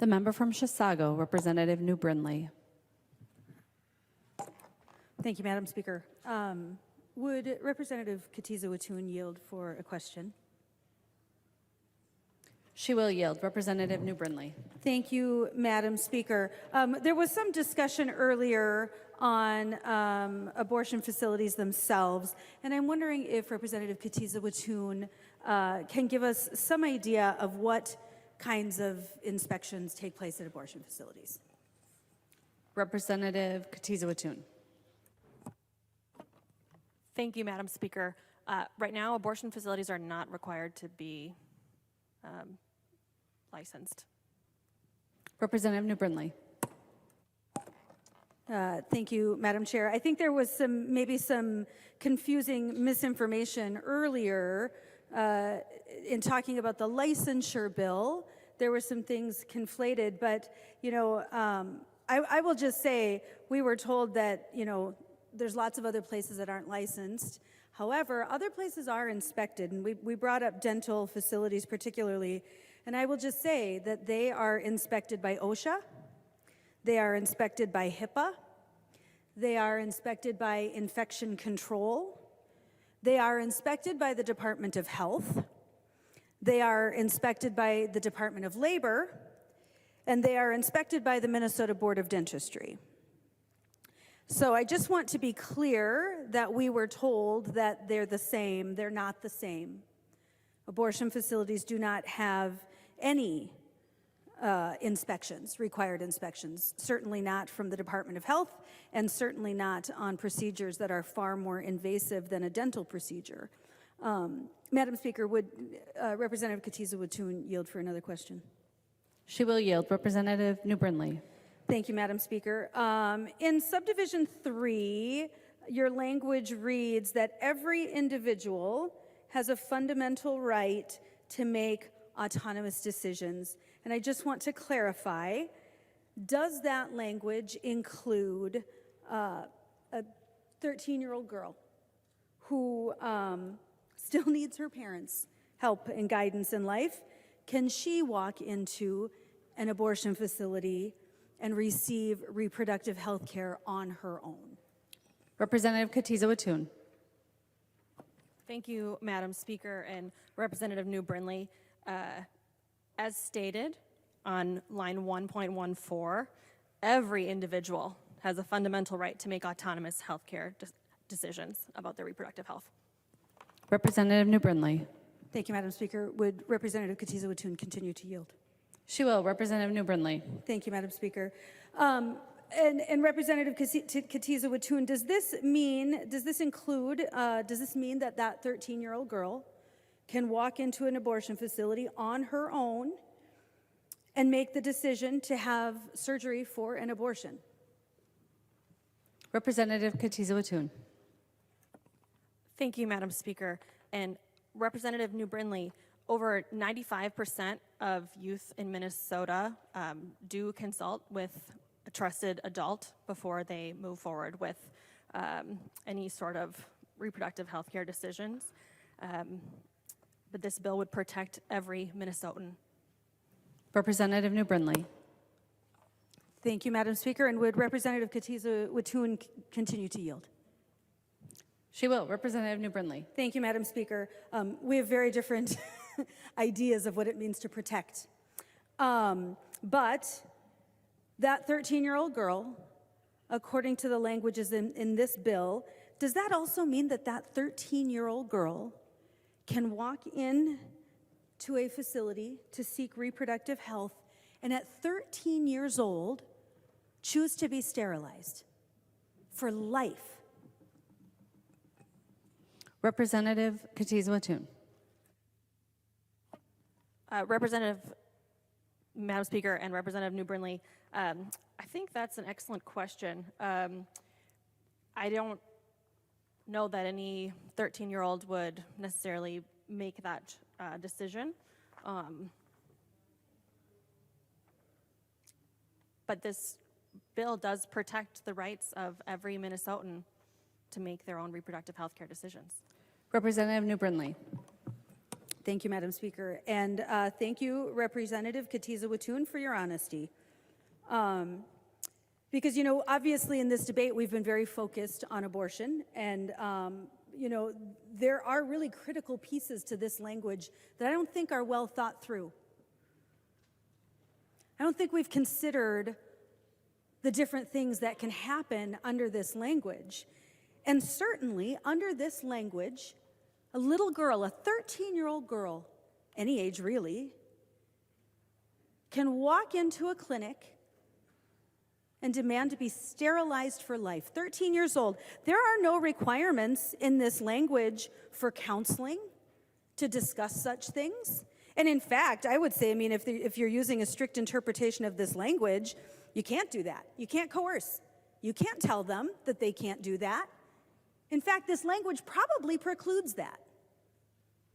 The member from Chisago, Representative New Brindley. Thank you, Madam Speaker. Would Representative Katiza-Watun yield for a question? She will yield. Representative New Brindley. Thank you, Madam Speaker. There was some discussion earlier on abortion facilities themselves, and I'm wondering if Representative Katiza-Watun can give us some idea of what kinds of inspections take place at abortion facilities. Representative Katiza-Watun. Thank you, Madam Speaker. Right now, abortion facilities are not required to be licensed. Representative New Brindley. Thank you, Madam Chair. I think there was maybe some confusing misinformation earlier in talking about the licensure bill. There were some things conflated, but I will just say we were told that there's lots of other places that aren't licensed. However, other places are inspected, and we brought up dental facilities particularly, and I will just say that they are inspected by OSHA, they are inspected by HIPAA, they are inspected by infection control, they are inspected by the Department of Health, they are inspected by the Department of Labor, and they are inspected by the Minnesota Board of Dentistry. So I just want to be clear that we were told that they're the same. They're not the same. Abortion facilities do not have any required inspections, certainly not from the Department of Health, and certainly not on procedures that are far more invasive than a dental procedure. Madam Speaker, would Representative Katiza-Watun yield for another question? She will yield. Representative New Brindley. Thank you, Madam Speaker. In subdivision 3, your language reads that every individual has a fundamental right to make autonomous decisions. And I just want to clarify, does that language include a 13-year-old girl who still needs her parents' help and guidance in life? Can she walk into an abortion facility and receive reproductive health care on her own? Representative Katiza-Watun. Thank you, Madam Speaker and Representative New Brindley. As stated on line 1.14, every individual has a fundamental right to make autonomous health care decisions about their reproductive health. Representative New Brindley. Thank you, Madam Speaker. Would Representative Katiza-Watun continue to yield? She will. Representative New Brindley. Thank you, Madam Speaker. And Representative Katiza-Watun, does this mean that that 13-year-old girl can walk into an abortion facility on her own and make the decision to have surgery for an abortion? Representative Katiza-Watun. Thank you, Madam Speaker. And Representative New Brindley, over 95% of youth in Minnesota do consult with a trusted adult before they move forward with any sort of reproductive health care decisions. But this bill would protect every Minnesotan. Representative New Brindley. Thank you, Madam Speaker. And would Representative Katiza-Watun continue to yield? She will. Representative New Brindley. Thank you, Madam Speaker. We have very different ideas of what it means to protect. But that 13-year-old girl, according to the languages in this bill, does that also mean that that 13-year-old girl can walk in to a facility to seek reproductive health and at 13 years old choose to be sterilized for life? Representative Katiza-Watun. Madam Speaker and Representative New Brindley, I think that's an excellent question. I don't know that any 13-year-old would necessarily make that decision. But this bill does protect the rights of every Minnesotan to make their own reproductive health care decisions. Representative New Brindley. Thank you, Madam Speaker. And thank you, Representative Katiza Watoon, for your honesty. Because, you know, obviously in this debate, we've been very focused on abortion. And, you know, there are really critical pieces to this language that I don't think are well thought through. I don't think we've considered the different things that can happen under this language. And certainly, under this language, a little girl, a 13-year-old girl, any age really, can walk into a clinic and demand to be sterilized for life. 13 years old. There are no requirements in this language for counseling to discuss such things. And in fact, I would say, I mean, if you're using a strict interpretation of this language, you can't do that. You can't coerce. You can't tell them that they can't do that. In fact, this language probably precludes that.